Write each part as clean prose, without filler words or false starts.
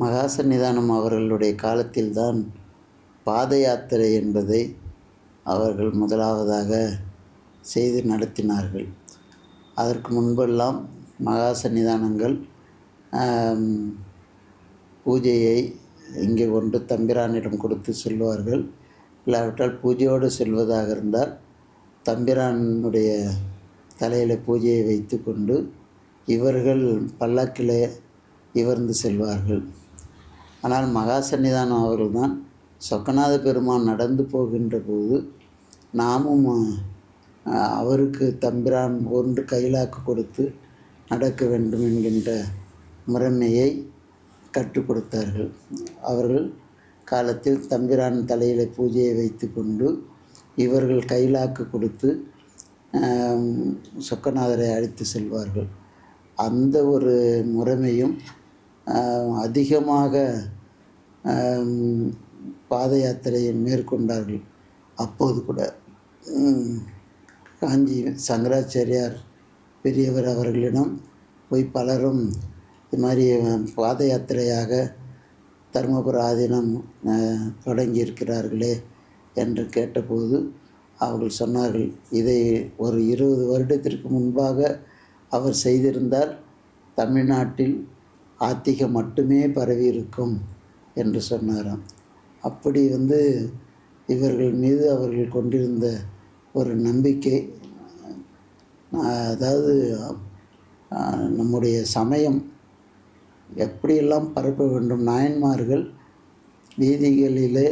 மகா சந்நிதானம் அவர்களுடைய காலத்தில்தான் பாத யாத்திரை என்பதை அவர்கள் முதலாவதாக செய்து நடத்தினார்கள். அதற்கு முன்பெல்லாம் மகா சந்நிதானங்கள் பூஜையை இங்கே கொண்டு தம்பிரானிடம் கொடுத்து செல்வார்கள். இல்லாவிட்டால் பூஜையோடு செல்வதாக இருந்தால் தம்பிரானுடைய தலையில் பூஜையை வைத்து கொண்டு இவர்கள் பல்லக்கில் இவர்ந்து செல்வார்கள். ஆனால் மகா சந்நிதானம் அவர்கள்தான் சொக்கநாத பெருமான் நடந்து போகின்ற போது நாமும் அவருக்கு தம்பிரான் ஒன்று கைலாக்கு கொடுத்து நடக்க வேண்டும் என்கின்ற முறைமையை கற்றுக் கொடுத்தார்கள். அவர்கள் காலத்தில் தம்பிரான் தலையில் பூஜையை வைத்து கொண்டு இவர்கள் கைலாக்கு கொடுத்து சொக்கநாதரை அழைத்து செல்வார்கள். அந்த ஒரு முறைமையும் அதிகமாக பாத யாத்திரையை மேற்கொண்டார்கள். அப்போது கூட காஞ்சி சங்கராச்சாரியார் பெரியவர் அவர்களிடம் போய் பலரும் இது மாதிரி பாத யாத்திரையாக தருமபுர ஆதீனம் தொடங்கியிருக்கிறார்களே என்று கேட்டபோது அவர்கள் சொன்னார்கள், இதை ஒரு 20 வருடத்திற்கு முன்பாக அவர் செய்திருந்தால் தமிழ்நாட்டில் ஆத்திகம் மட்டுமே பரவி இருக்கும் என்று சொன்னாராம். அப்படி இவர்கள் மீது அவர்கள் கொண்டிருந்த ஒரு நம்பிக்கை, அதாவது நம்முடைய சமயம் எப்படியெல்லாம் பரப்ப வேண்டும். நாயன்மார்கள் வீதிகளிலே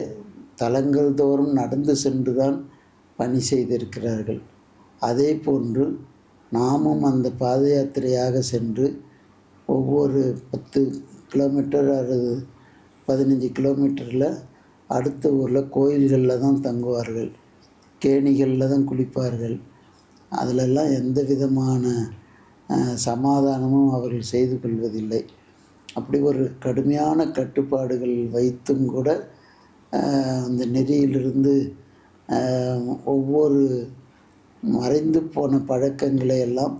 தலங்கள் தோறும் நடந்து சென்று தான் பணி செய்திருக்கிறார்கள். அதே போன்று நாமும் அந்த பாத யாத்திரையாக சென்று ஒவ்வொரு 10 கிலோமீட்டர் அல்லது 15 கிலோமீட்டரில் அடுத்த ஊரில் கோயில்களில் தான் தங்குவார்கள், கேணிகளில் தான் குளிப்பார்கள். அதிலெல்லாம் எந்த விதமான சமாதானமும் அவர்கள் செய்து கொள்வதில்லை. அப்படி ஒரு கடுமையான கட்டுப்பாடுகள் வைத்தும் கூட அந்த நெறியிலிருந்து ஒவ்வொரு மறைந்து போன பழக்கங்களை எல்லாம்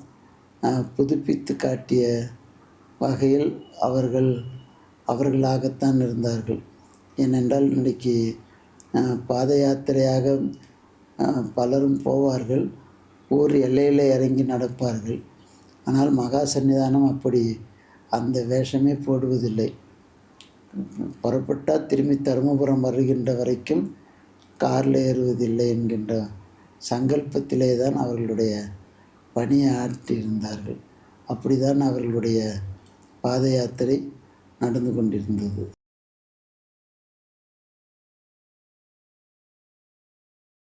புதுப்பித்து காட்டிய வகையில் அவர்களாகத்தான் இருந்தார்கள். ஏனென்றால் இன்றைக்கு பாத யாத்திரையாக பலரும் போவார்கள், ஊர் எல்லையில் இறங்கி நடப்பார்கள். ஆனால் மகா சந்நிதானம் அப்படி அந்த வேஷமே போடுவதில்லை. புறப்பட்டால் திரும்பி தருமபுரம் வருகின்ற வரைக்கும் காரில் ஏறுவதில்லை என்கின்ற சங்கல்பத்திலே தான் அவர்களுடைய பணியை ஆற்றியிருந்தார்கள். அப்படி தான் அவர்களுடைய பாத யாத்திரை நடந்து கொண்டிருந்தது.